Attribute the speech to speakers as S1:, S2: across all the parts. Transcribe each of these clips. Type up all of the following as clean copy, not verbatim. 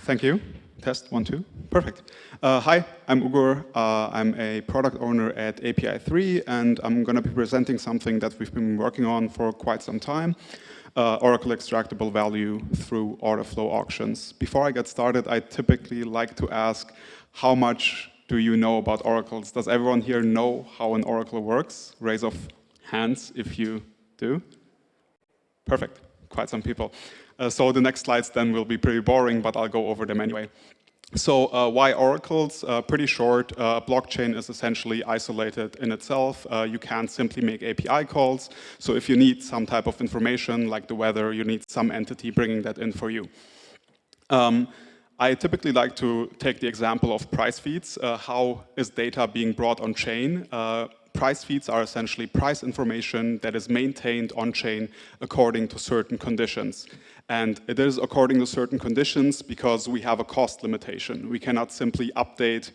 S1: Thank you. Test, 1, 2. Perfect. Hi, I'm Ugur. I'm a product owner at API 3, and I'm going to be presenting something that we've been working on for quite some time, Oracle extractable value through order flow auctions. Before I get started, I typically like to ask, how much do you know about oracles? Does everyone here know how an oracle works? Raise of hands if you do. Perfect. Quite some people. So the next slides then will be pretty boring, but I'll go over them anyway. So why oracles? Pretty short. Blockchain is essentially isolated in itself. You can't simply make API calls. So if you need some type of information, like the weather, you need some entity bringing that in for you. I typically like to take the example of price feeds. How is data being brought on chain? Price feeds are essentially price information that is maintained on-chain according to certain conditions. And it is according to certain conditions because we have a cost limitation. We cannot simply update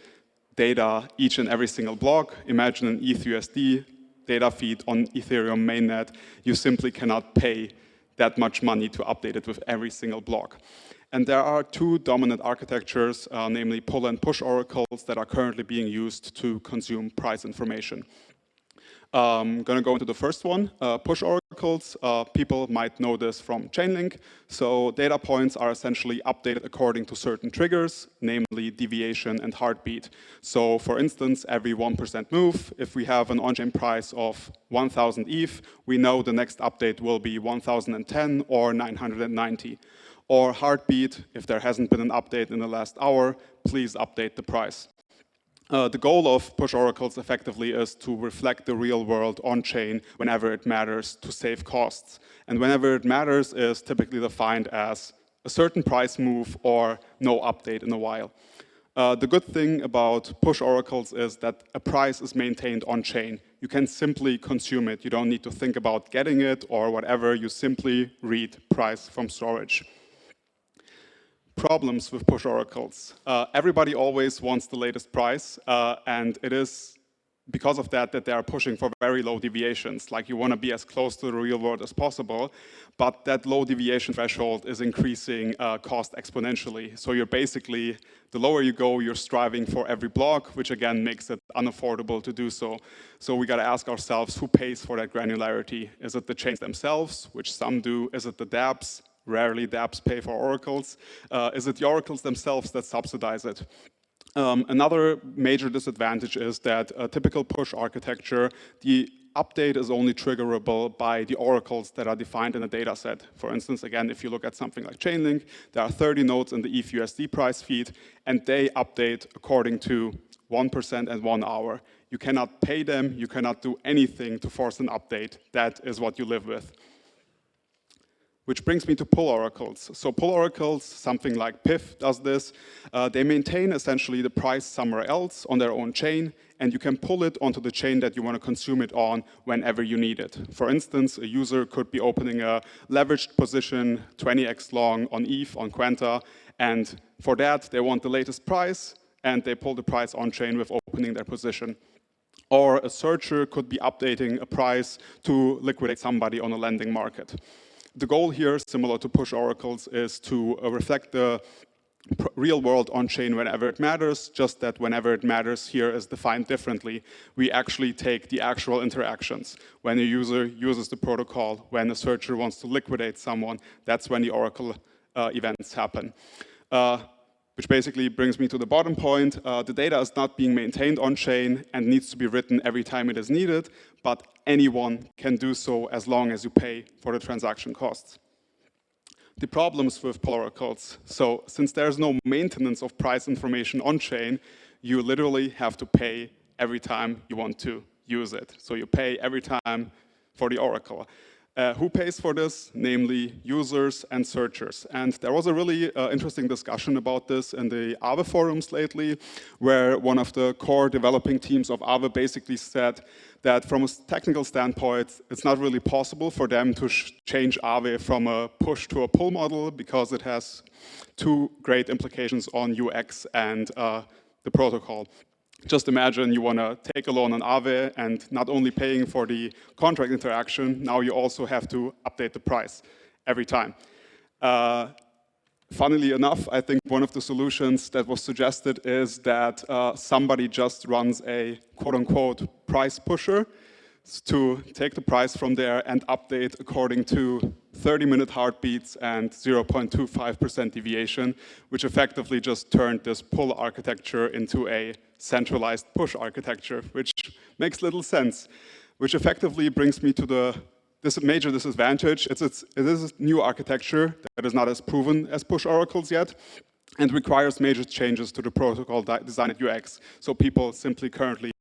S1: data each and every single block. Imagine an ETHUSD data feed on Ethereum mainnet. You simply cannot pay that much money to update it with every single block. And there are two dominant architectures, namely pull and push oracles, that are currently being used to consume price information. I'm going to go into the first one, push oracles. People might know this from Chainlink. So data points are essentially updated according to certain triggers, namely deviation and heartbeat. So for instance, every 1% move, if we have an on-chain price of 1,000 ETH, we know the next update will be 1,010 or 990. Or heartbeat, if there hasn't been an update in the last hour, please update the price. The goal of push oracles effectively is to reflect the real world on-chain whenever it matters to save costs. And whenever it matters is typically defined as a certain price move or no update in a while. The good thing about push oracles is that a price is maintained on-chain. You can simply consume it. You don't need to think about getting it or whatever. You simply read price from storage. Problems with push oracles. Everybody always wants the latest price, and it is because of that they are pushing for very low deviations. Like, you want to be as close to the real world as possible, but that low deviation threshold is increasing cost exponentially. So you're basically, the lower you go, you're striving for every block, which again makes it unaffordable to do so. So we got to ask ourselves, who pays for that granularity? Is it the chains themselves, which some do? Is it the dApps? Rarely dApps pay for oracles. Is it the oracles themselves that subsidize it? Another major disadvantage is that a typical push architecture, the update is only triggerable by the oracles that are defined in a data set. For instance, again, if you look at something like Chainlink, there are 30 nodes in the ETHUSD price feed, and they update according to 1% and 1 hour. You cannot pay them, you cannot do anything to force an update. That is what you live with. Which brings me to pull oracles. So pull oracles, something like PIF does this. They maintain essentially the price somewhere else on their own chain, and you can pull it onto the chain that you want to consume it on whenever you need it. For instance, a user could be opening a leveraged position 20x long on ETH, on Quanta, and for that they want the latest price, and they pull the price on chain with opening their position. Or a searcher could be updating a price to liquidate somebody on a lending market. The goal here, similar to push oracles, is to reflect the real world on-chain whenever it matters, just that whenever it matters here is defined differently. We actually take the actual interactions. When a user uses the protocol, when a searcher wants to liquidate someone, that's when the oracle events happen. Which basically brings me to the bottom point. The data is not being maintained on-chain and needs to be written every time it is needed, but anyone can do so as long as you pay for the transaction costs. The problems with pull oracles. So since there's no maintenance of price information on-chain, you literally have to pay every time you want to use it. So you pay every time for the oracle. Who pays for this? Namely, users and searchers. And there was a really interesting discussion about this in the Aave forums lately, where one of the core developing teams of Aave basically said that from a technical standpoint, it's not really possible for them to change Aave from a push to a pull model because it has two great implications on UX and the protocol. Just imagine you want to take a loan on Aave and not only paying for the contract interaction, now you also have to update the price every time. Funnily enough, I think one of the solutions that was suggested is that somebody just runs a quote-unquote price pusher to take the price from there and update according to 30-minute heartbeats and 0.25% deviation, which effectively just turned this pull architecture into a centralized push architecture, which makes little sense, which effectively brings me to this major disadvantage. It is a new architecture that is not as proven as push oracles yet, and requires major changes to the protocol design at UX. So people simply currently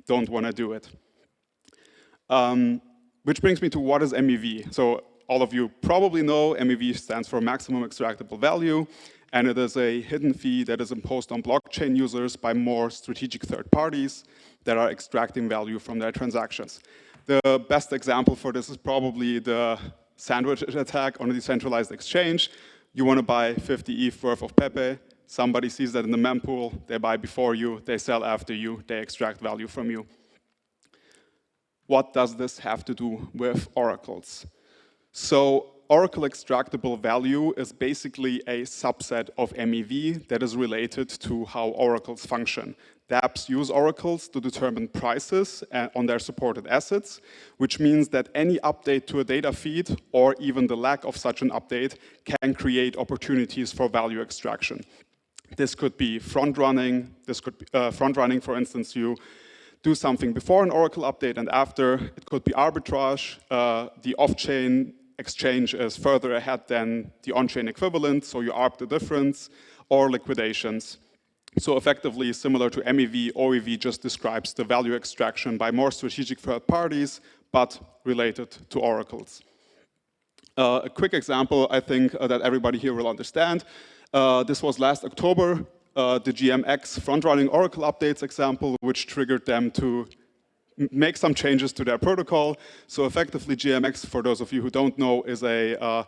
S1: don't want to do it. Which brings me to what is MEV. So all of you probably know MEV stands for maximum extractable value, and it is a hidden fee that is imposed on blockchain users by more strategic third parties that are extracting value from their transactions. The best example for this is probably the sandwich attack on a decentralized exchange. You want to buy 50 ETH worth of Pepe, somebody sees that in the mempool, they buy before you, they sell after you, they extract value from you. What does this have to do with oracles? So Oracle extractable value is basically a subset of MEV that is related to how oracles function. dApps use oracles to determine prices on their supported assets, which means that any update to a data feed, or even the lack of such an update, can create opportunities for value extraction. This could be front-running. This could be front-running, for instance, you do something before an Oracle update and after. It could be arbitrage. The off-chain exchange is further ahead than the on-chain equivalent, so you arb the difference, or liquidations. So effectively, similar to MEV, OEV just describes the value extraction by more strategic third parties, but related to oracles. A quick example, I think, that everybody here will understand. This was last October, the GMX front-running Oracle updates example, which triggered them to make some changes to their protocol. So effectively, GMX, for those of you who don't know, is a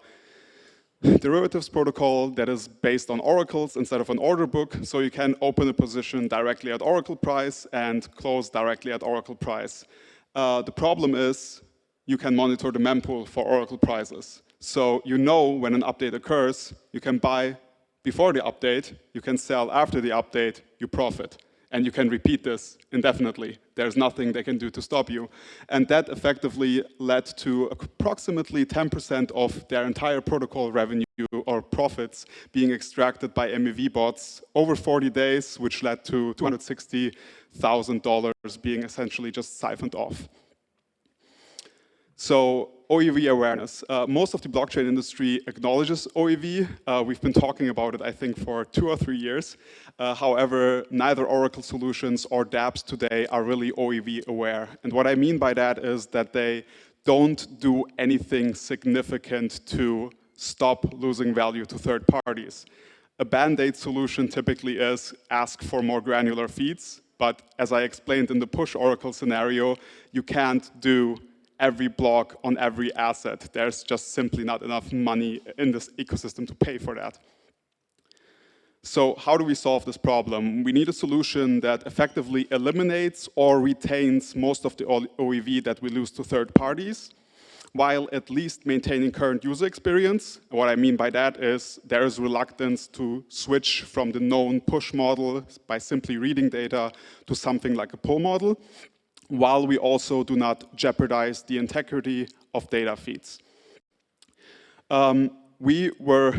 S1: derivatives protocol that is based on oracles instead of an order book. So you can open a position directly at Oracle price and close directly at Oracle price. The problem is you can monitor the mempool for Oracle prices. So you know when an update occurs, you can buy before the update, you can sell after the update, you profit. And you can repeat this indefinitely. There's nothing they can do to stop you. And that effectively led to approximately 10% of their entire protocol revenue or profits being extracted by MEV bots over 40 days, which led to $260,000 being essentially just siphoned off. So OEV awareness. Most of the blockchain industry acknowledges OEV. We've been talking about it, I think, for 2 or 3 years. However, neither Oracle solutions or dApps today are really OEV aware. And what I mean by that is that they don't do anything significant to stop losing value to third parties. A band-aid solution typically is ask for more granular feeds. But as I explained in the push Oracle scenario, you can't do every block on every asset. There's just simply not enough money in this ecosystem to pay for that. So how do we solve this problem? We need a solution that effectively eliminates or retains most of the OEV that we lose to third parties, while at least maintaining current user experience. What I mean by that is there is reluctance to switch from the known push model by simply reading data to something like a pull model, while we also do not jeopardize the integrity of data feeds. We were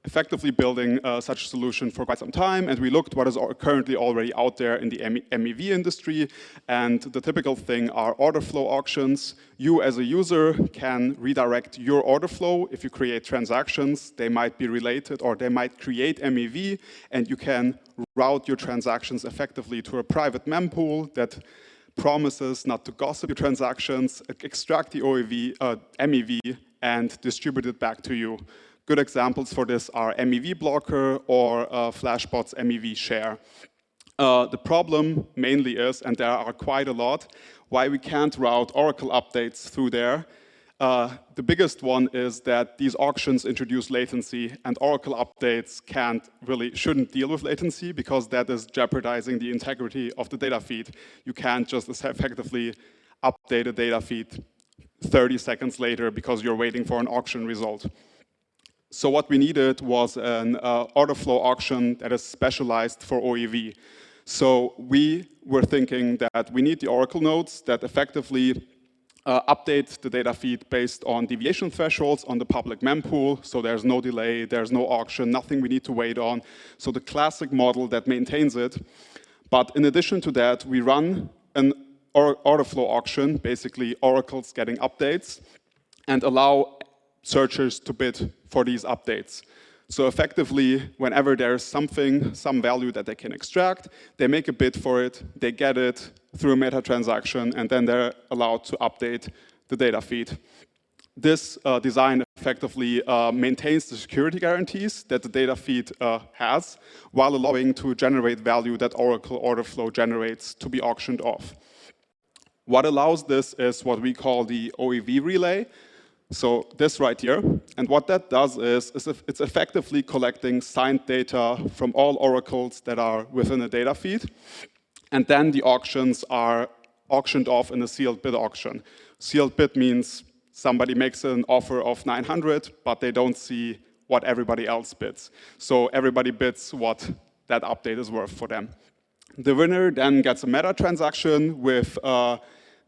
S1: effectively building such a solution for quite some time, and we looked what is currently already out there in the MEV industry, and the typical thing are order flow auctions. You as a user can redirect your order flow. If you create transactions, they might be related or they might create MEV, and you can route your transactions effectively to a private mempool that promises not to gossip your transactions, extract the MEV, and distribute it back to you. Good examples for this are MEV blocker or Flashbot's MEV share. The problem mainly is, and there are quite a lot, why we can't route Oracle updates through there. The biggest one is that these auctions introduce latency, and Oracle updates shouldn't deal with latency because that is jeopardizing the integrity of the data feed. You can't just effectively update a data feed 30 seconds later because you're waiting for an auction result. So what we needed was an order flow auction that is specialized for OEV. So we were thinking that we need the Oracle nodes that effectively update the data feed based on deviation thresholds on the public mempool. So there's no delay, there's no auction, nothing we need to wait on. So the classic model that maintains it. But in addition to that, we run an order flow auction, basically oracles getting updates, and allow searchers to bid for these updates. So effectively, whenever there's something, some value that they can extract, they make a bid for it, they get it through a meta transaction, and then they're allowed to update the data feed. This design effectively maintains the security guarantees that the data feed has, while allowing to generate value that Oracle order flow generates to be auctioned off. What allows this is what we call the OEV relay. So this right here, and what that does is it's effectively collecting signed data from all oracles that are within a data feed, and then the auctions are auctioned off in a sealed bid auction. Sealed bid means somebody makes an offer of 900, but they don't see what everybody else bids. So everybody bids what that update is worth for them. The winner then gets a meta transaction with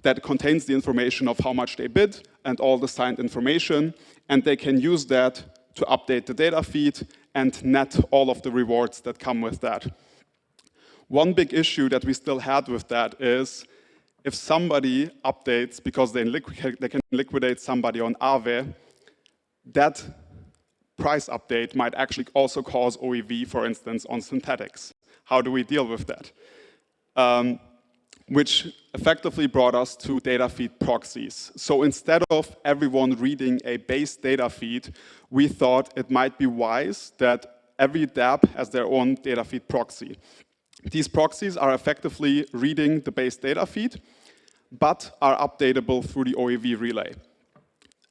S1: that contains the information of how much they bid and all the signed information, and they can use that to update the data feed and net all of the rewards that come with that. One big issue that we still had with that is if somebody updates because they can liquidate somebody on Aave, that price update might actually also cause OEV, for instance, on synthetics. How do we deal with that? Which effectively brought us to data feed proxies. So instead of everyone reading a base data feed, we thought it might be wise that every dApp has their own data feed proxy. These proxies are effectively reading the base data feed, but are updatable through the OEV relay.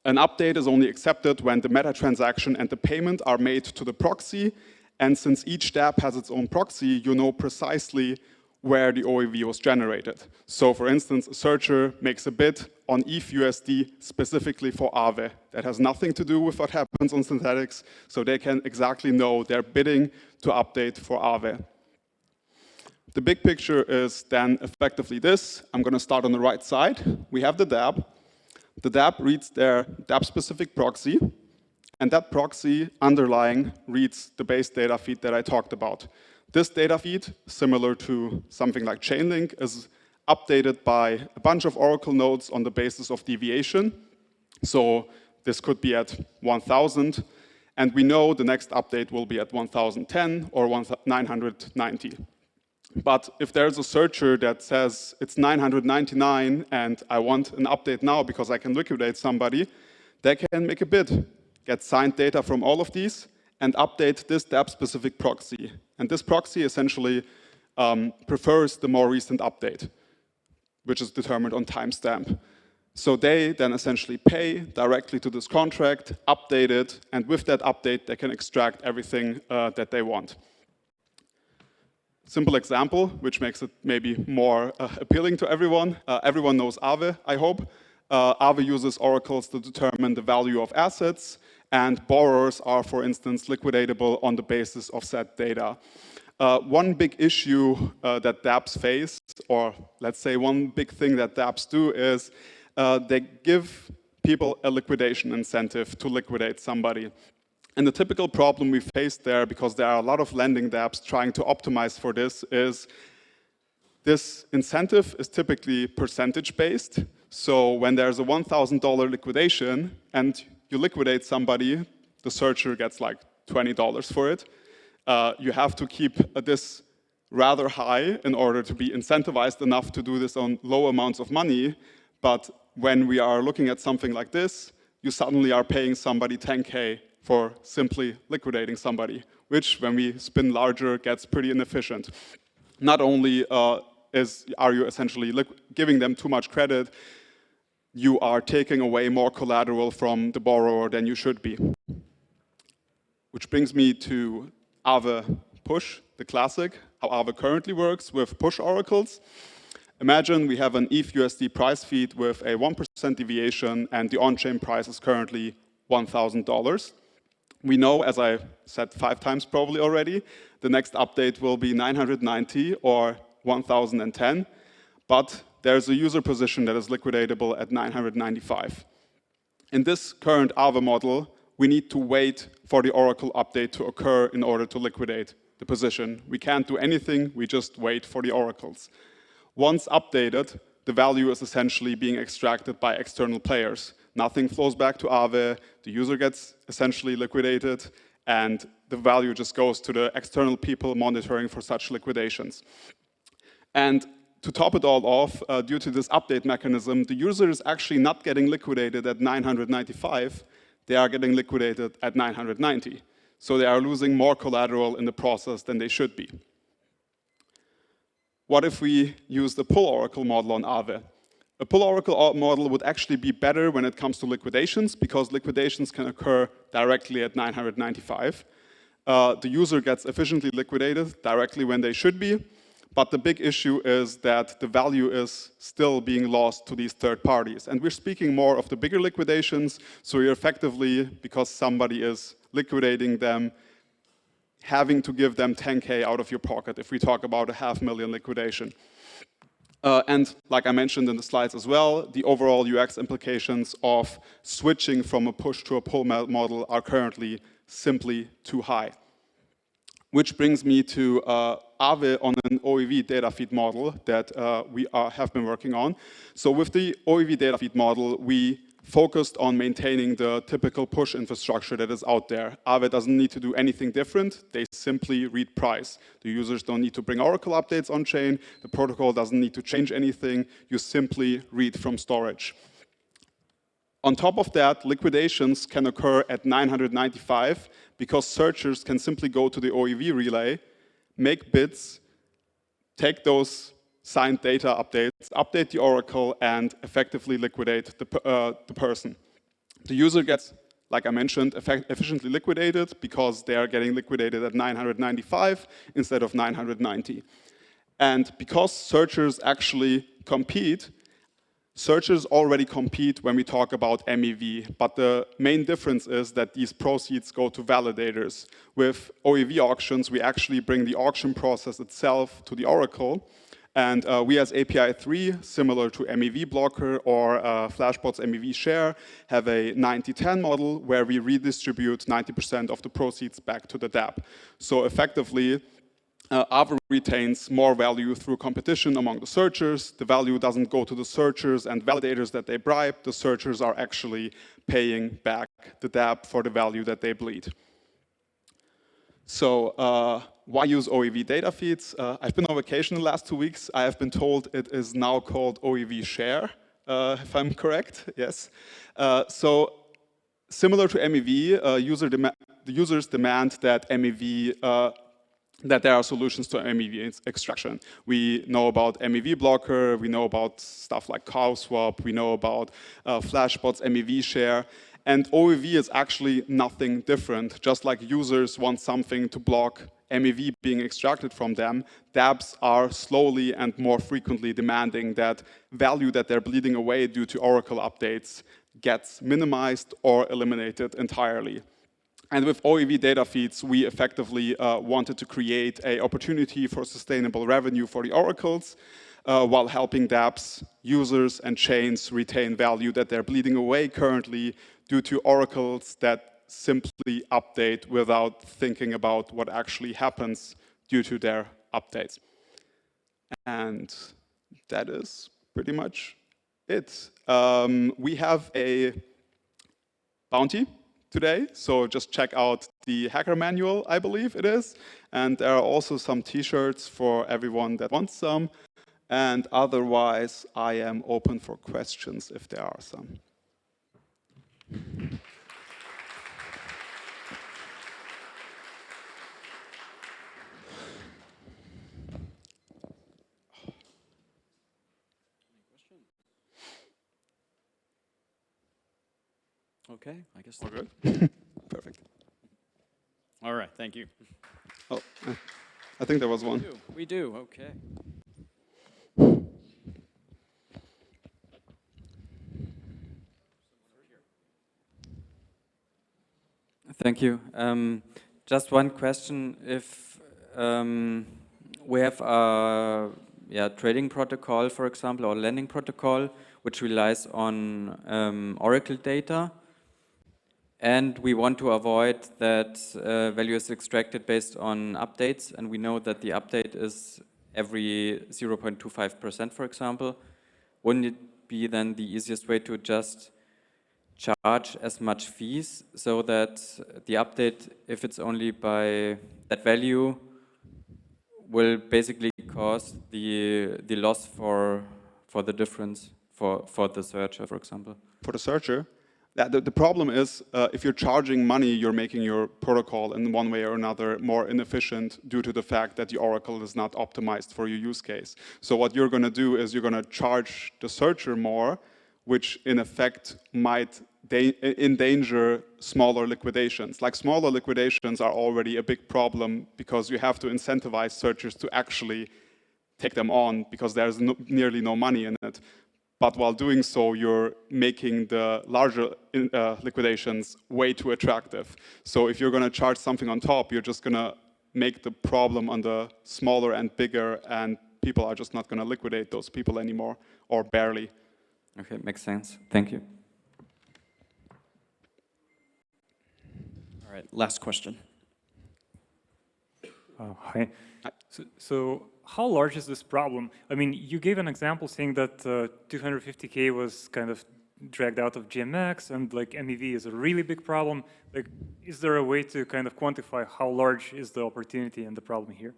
S1: An update is only accepted when the meta transaction and the payment are made to the proxy, and since each dApp has its own proxy, you know precisely where the OEV was generated. So for instance, a searcher makes a bid on ETH/USD specifically for Aave. That has nothing to do with what happens on synthetics, so they can exactly know they're bidding to update for Aave. The big picture is then effectively this. I'm going to start on the right side. We have the dApp. The dApp reads their dApp-specific proxy, and that proxy underlying reads the base data feed that I talked about. This data feed, similar to something like Chainlink, is updated by a bunch of Oracle nodes on the basis of deviation. So this could be at 1,000, and we know the next update will be at 1,010 or 990. But if there's a searcher that says it's 999 and I want an update now because I can liquidate somebody, they can make a bid, get signed data from all of these, and update this dApp-specific proxy. And this proxy essentially prefers the more recent update, which is determined on timestamp. So they then essentially pay directly to this contract, update it, and with that update, they can extract everything that they want. Simple example, which makes it maybe more appealing to everyone. Everyone knows Aave, I hope. Aave uses oracles to determine the value of assets, and borrowers are, for instance, liquidatable on the basis of said data. One big issue that dApps face, or let's say one big thing that dApps do is they give people a liquidation incentive to liquidate somebody. And the typical problem we face there, because there are a lot of lending dApps trying to optimize for this, is this incentive is typically percentage-based. So when there's a $1,000 liquidation and you liquidate somebody, the searcher gets like $20 for it. You have to keep this rather high in order to be incentivized enough to do this on low amounts of money. But when we are looking at something like this, you suddenly are paying somebody 10K for simply liquidating somebody, which when we spin larger gets pretty inefficient. Not only are you essentially giving them too much credit, you are taking away more collateral from the borrower than you should be. Which brings me to Aave push, the classic, how Aave currently works with push oracles. Imagine we have an ETH/USD price feed with a 1% deviation and the on-chain price is currently $1,000. We know, as I said 5 times probably already, the next update will be 990 or 1010, but there's a user position that is liquidatable at 995. In this current Aave model, we need to wait for the Oracle update to occur in order to liquidate the position. We can't do anything, we just wait for the oracles. Once updated, the value is essentially being extracted by external players. Nothing flows back to Aave, the user gets essentially liquidated, and the value just goes to the external people monitoring for such liquidations. And to top it all off, due to this update mechanism, the user is actually not getting liquidated at 995, they are getting liquidated at 990. So they are losing more collateral in the process than they should be. What if we use the pull oracle model on Aave? A pull oracle model would actually be better when it comes to liquidations, because liquidations can occur directly at 995. The user gets efficiently liquidated directly when they should be, but the big issue is that the value is still being lost to these third parties. And we're speaking more of the bigger liquidations, so you're effectively, because somebody is liquidating them, having to give them 10K out of your pocket if we talk about a $500,000 liquidation. And like I mentioned in the slides as well, the overall UX implications of switching from a push to a pull model are currently simply too high. Which brings me to Aave on an OEV data feed model that we have been working on. So with the OEV data feed model, we focused on maintaining the typical push infrastructure that is out there. Aave doesn't need to do anything different. They simply read price. The users don't need to bring Oracle updates on chain. The protocol doesn't need to change anything. You simply read from storage. On top of that, liquidations can occur at 995 because searchers can simply go to the OEV relay, make bids, take those signed data updates, update the oracle, and effectively liquidate the person. The user gets, like I mentioned, efficiently liquidated because they are getting liquidated at 995 instead of 990. And because searchers actually compete, searchers already compete when we talk about MEV, but the main difference is that these proceeds go to validators. With OEV auctions, we actually bring the auction process itself to the oracle. And we as API 3, similar to MEV Blocker or Flashbot's MEV Share, have a 90-10 model where we redistribute 90% of the proceeds back to the dApp. So effectively, Aave retains more value through competition among the searchers. The value doesn't go to the searchers and validators that they bribe. The searchers are actually paying back the dApp for the value that they bleed. So why use OEV data feeds? I've been on vacation the last 2 weeks. I have been told it is now called OEV Share, if I'm correct, yes. So similar to MEV, the users demand that MEV that there are solutions to MEV extraction. We know about MEV Blocker, we know about stuff like CowSwap, we know about Flashbot's MEV Share, and OEV is actually nothing different. Just like users want something to block MEV being extracted from them, dApps are slowly and more frequently demanding that value that they're bleeding away due to Oracle updates gets minimized or eliminated entirely. And with OEV data feeds, we effectively wanted to create an opportunity for sustainable revenue for the oracles while helping dApps, users, and chains retain value that they're bleeding away currently due to oracles that simply update without thinking about what actually happens due to their updates. And that is pretty much it. We have a bounty today, so just check out the hacker manual, I believe it is. And there are also some t-shirts for everyone that wants some. And otherwise, I am open for questions if there are some.
S2: Okay, I guess.
S1: All good? Perfect.
S2: All right, thank you.
S1: Oh, I think there was one.
S2: We do, okay.
S3: Thank you. Just one question. If we have a trading protocol, for example, or lending protocol, which relies on Oracle data, and we want to avoid that value is extracted based on updates, and we know that the update is every 0.25%, for example, wouldn't it be then the easiest way to just charge as much fees so that the update, if it's only by that value, will basically cause the loss for the difference for the searcher, for example?
S1: For the searcher, the problem is if you're charging money, you're making your protocol in one way or another more inefficient due to the fact that the Oracle is not optimized for your use case. So what you're going to do is you're going to charge the searcher more, which in effect might endanger smaller liquidations. Like smaller liquidations are already a big problem because you have to incentivize searchers to actually take them on because there's nearly no money in it. But while doing so, you're making the larger liquidations way too attractive. So if you're going to charge something on top, you're just going to make the problem on the smaller and bigger, and people are just not going to liquidate those people anymore, or barely.
S3: Okay, makes sense. Thank you.
S2: All right, last question.
S4: Hi. So how large is this problem? I mean, you gave an example saying that 250K was kind of dragged out of GMX, and like MEV is a really big problem. Like, is there a way to kind of quantify how large is the opportunity and the problem here?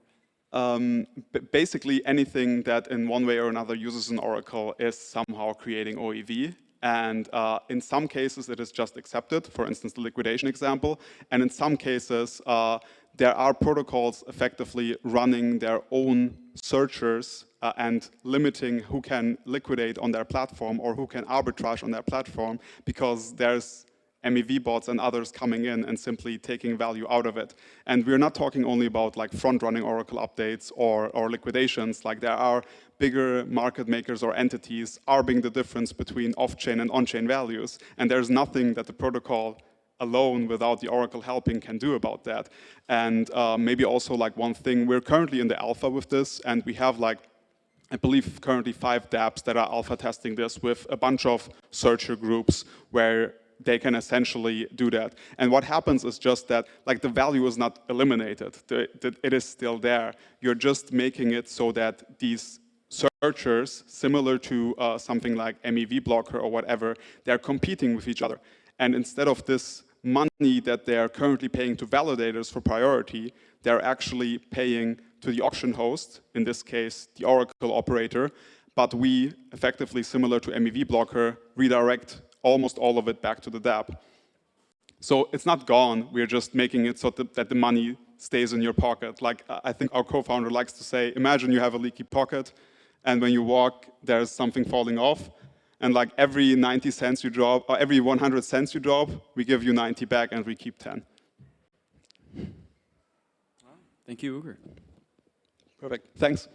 S1: Basically, anything that in one way or another uses an Oracle is somehow creating OEV. And in some cases, it is just accepted, for instance, the liquidation example. And in some cases, there are protocols effectively running their own searchers and limiting who can liquidate on their platform or who can arbitrage on their platform because there's MEV bots and others coming in and simply taking value out of it. And we're not talking only about like front-running Oracle updates or liquidations. Like there are bigger market makers or entities arbing the difference between off-chain and on-chain values. And there's nothing that the protocol alone without the Oracle helping can do about that. And maybe also like one thing, we're currently in the alpha with this, and we have like, I believe currently 5 dApps that are alpha testing this with a bunch of searcher groups where they can essentially do that. And what happens is just that like the value is not eliminated. It is still there. You're just making it so that these searchers, similar to something like MEV blocker or whatever, they're competing with each other. And instead of this money that they're currently paying to validators for priority, they're actually paying to the auction host, in this case, the Oracle operator, but we, effectively similar to MEV blocker, redirect almost all of it back to the dApp. So it's not gone, we're just making it so that the money stays in your pocket. Like I think our co-founder likes to say, imagine you have a leaky pocket, and when you walk, there's something falling off, and like every 90 cents you drop, or every 100 cents you drop, we give you 90 back and we keep 10.
S2: Thank you, Ugur.
S1: Perfect, thanks.